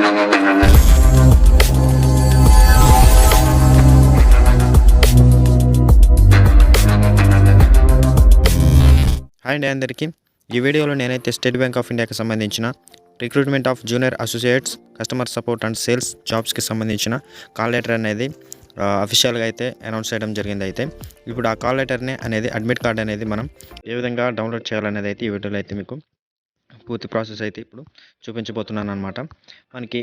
Hi అండి అందరికీ. ఈ వీడియోలో నేనైతే స్టేట్ బ్యాంక్ ఆఫ్ ఇండియాకి సంబంధించిన recruitment of junior associates customer support and sales జాబ్స్కి సంబంధించిన కాల్ లెటర్ అనేది అఫీషియల్గా అయితే అనౌన్స్ చేయడం జరిగింది. అయితే ఇప్పుడు ఆ కాల్ లెటర్ని అనేది అడ్మిట్ కార్డ్ అనేది మనం ఏ విధంగా డౌన్లోడ్ చేయాలనేది అయితే ఈ వీడియోలో అయితే మీకు పూర్తి ప్రాసెస్ అయితే ఇప్పుడు చూపించబోతున్నాను అనమాట. మనకి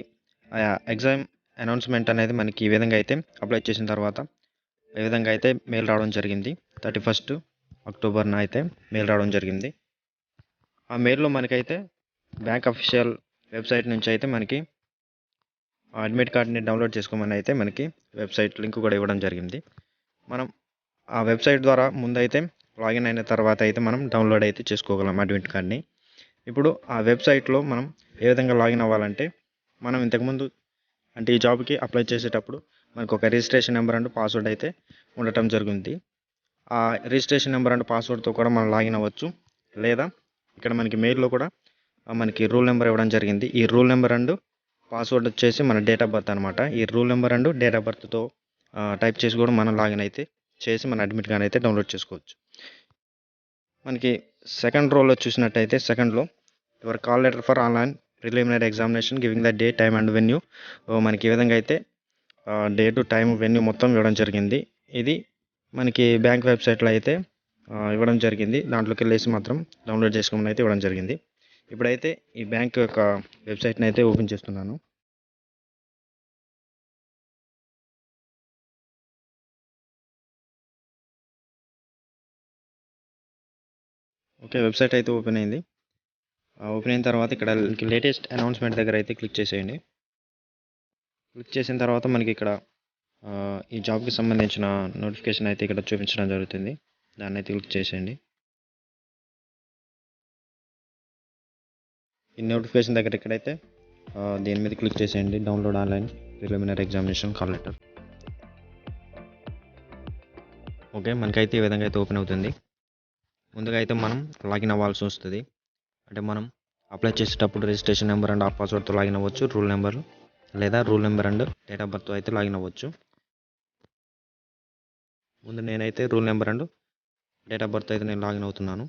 ఎగ్జామ్ అనౌన్స్మెంట్ అనేది మనకి ఈ విధంగా అయితే అప్లై చేసిన తర్వాత ఈ విధంగా అయితే మెయిల్ రావడం జరిగింది. 31 అక్టోబర్న అయితే మెయిల్ రావడం జరిగింది. ఆ మెయిల్లో మనకైతే బ్యాంక్ అఫీషియల్ వెబ్సైట్ నుంచి అయితే మనకి అడ్మిట్ కార్డ్ని డౌన్లోడ్ చేసుకోమని అయితే మనకి వెబ్సైట్ లింక్ కూడా ఇవ్వడం జరిగింది. మనం ఆ వెబ్సైట్ ద్వారా ముందైతే లాగిన్ అయిన తర్వాత అయితే మనం డౌన్లోడ్ అయితే చేసుకోగలం అడ్మిట్ కార్డ్ని. ఇప్పుడు ఆ వెబ్సైట్లో మనం ఏ విధంగా లాగిన్ అవ్వాలంటే, మనం ఇంతకుముందు అంటే ఈ జాబ్కి అప్లై చేసేటప్పుడు మనకు ఒక రిజిస్ట్రేషన్ నెంబర్ అండ్ పాస్వర్డ్ అయితే ఉండటం జరుగుతుంది. ఆ రిజిస్ట్రేషన్ నెంబర్ అండ్ పాస్వర్డ్తో కూడా మనం లాగిన్ అవ్వచ్చు. లేదా ఇక్కడ మనకి మెయిల్లో కూడా మనకి రూల్ నెంబర్ ఇవ్వడం జరిగింది. ఈ రూల్ నెంబర్ అండ్ పాస్వర్డ్ వచ్చేసి మన డేట్ ఆఫ్ బర్త్ అనమాట. ఈ roll number and date of బర్త్తో టైప్ చేసి కూడా మనం లాగిన్ అయితే చేసి మన అడ్మిట్ కార్డ్ అయితే డౌన్లోడ్ చేసుకోవచ్చు. మనకి సెకండ్ రోల్లో చూసినట్టయితే సెకండ్లో your call letter for online preliminary examination giving the day time and venue, మనకి ఈ విధంగా అయితే డేటు టైం వెన్యూ మొత్తం ఇవ్వడం జరిగింది. ఇది మనకి బ్యాంక్ వెబ్సైట్లో అయితే ఇవ్వడం జరిగింది. దాంట్లోకి వెళ్ళేసి మాత్రం డౌన్లోడ్ చేసుకోమని అయితే ఇవ్వడం జరిగింది. ఇప్పుడైతే ఈ బ్యాంక్ యొక్క వెబ్సైట్ని అయితే ఓపెన్ చేస్తున్నాను. ఓకే, వెబ్సైట్ అయితే ఓపెన్ అయింది. ఓపెన్ అయిన తర్వాత ఇక్కడ లేటెస్ట్ అనౌన్స్మెంట్ దగ్గర అయితే క్లిక్ చేసేయండి. క్లిక్ చేసిన తర్వాత మనకి ఇక్కడ ఈ జాబ్కి సంబంధించిన నోటిఫికేషన్ అయితే ఇక్కడ చూపించడం జరుగుతుంది. దాన్ని అయితే క్లిక్ చేసేయండి. ఈ నోటిఫికేషన్ దగ్గర ఇక్కడైతే దీని మీద క్లిక్ చేసేయండి. Download online preliminary examination call letter. Okay, మనకైతే ఈ విధంగా అయితే ఓపెన్ అవుతుంది. ముందుగా అయితే మనం లాగిన్ అవ్వాల్సి వస్తుంది. అంటే మనం అప్లై చేసేటప్పుడు రిజిస్ట్రేషన్ నెంబర్ అండ్ ఆ పాస్వర్డ్తో లాగిన్ అవ్వచ్చు. రూల్ నెంబర్ లేదా roll number and date of బర్త్తో అయితే లాగిన్ అవ్వచ్చు. ముందు నేనైతే roll number and date of birth అయితే నేను లాగిన్ అవుతున్నాను.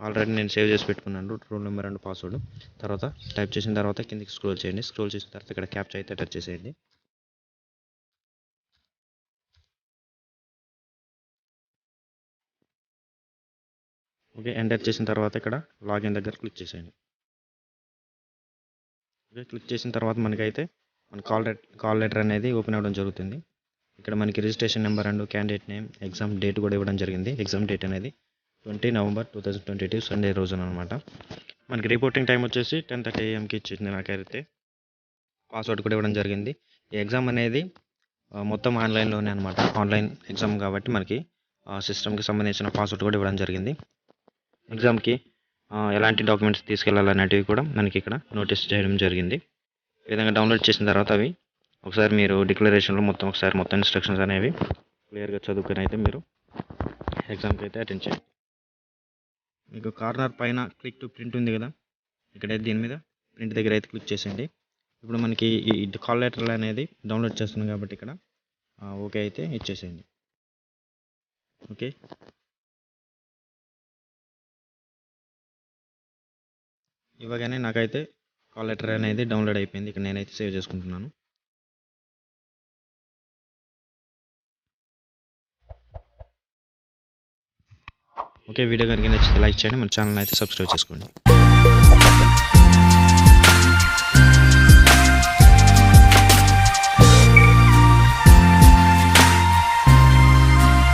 ఆల్రెడీ నేను సేవ్ చేసి పెట్టుకున్నాను రూల్ నెంబర్ అండ్ పాస్వర్డ్. తర్వాత టైప్ చేసిన తర్వాత కిందికి స్క్రోల్ చేయండి. స్క్రోల్ చేసిన తర్వాత ఇక్కడ క్యాప్చా అయితే టచ్ చేసేయండి. ఓకే, ఎంటర్ చేసిన తర్వాత ఇక్కడ లాగిన్ దగ్గర క్లిక్ చేసేయండి. ఓకే, క్లిక్ చేసిన తర్వాత మనకైతే మన కాల్ లెటర్ అనేది ఓపెన్ అవ్వడం జరుగుతుంది. ఇక్కడ మనకి registration number and candidate name, exam date కూడా ఇవ్వడం జరిగింది. ఎగ్జామ్ డేట్ అనేది 20 నవంబర్ 2022 సండే రోజున అనమాట. మనకి రిపోర్టింగ్ టైం వచ్చేసి 10:30 AM ఇచ్చింది. నాకైతే పాస్వర్డ్ కూడా ఇవ్వడం జరిగింది. ఈ ఎగ్జామ్ అనేది మొత్తం ఆన్లైన్లోనే అనమాట. ఆన్లైన్ ఎగ్జామ్ కాబట్టి మనకి సిస్టమ్కి సంబంధించిన పాస్వర్డ్ కూడా ఇవ్వడం జరిగింది. ఎగ్జామ్కి ఎలాంటి డాక్యుమెంట్స్ తీసుకెళ్లాలనేటివి కూడా మనకి ఇక్కడ నోటీస్ చేయడం జరిగింది. ఈ విధంగా డౌన్లోడ్ చేసిన తర్వాత అవి ఒకసారి మీరు డిక్లరేషన్లో మొత్తం ఇన్స్ట్రక్షన్స్ అనేవి క్లియర్గా చదువుకొని అయితే మీరు ఎగ్జామ్కి అయితే అటెండ్ చేయండి. మీకు కార్నర్ పైన క్లిక్ టు ప్రింట్ ఉంది కదా, ఇక్కడైతే దీని మీద ప్రింట్ దగ్గర అయితే క్లిక్ చేసేయండి. ఇప్పుడు మనకి ఈ కాల్ లెటర్ అనేది డౌన్లోడ్ చేస్తున్నాం కాబట్టి ఇక్కడ ఓకే అయితే ఇచ్చేసేయండి. ఓకే, ఇవ్వగానే నాకైతే కాల్ లెటర్ అనేది డౌన్లోడ్ అయిపోయింది. ఇక్కడ నేనైతే సేవ్ చేసుకుంటున్నాను. ఓకే, వీడియో కనుక నచ్చితే లైక్ చేయండి, మన ఛానల్ అయితే సబ్స్క్రైబ్ చేసుకోండి.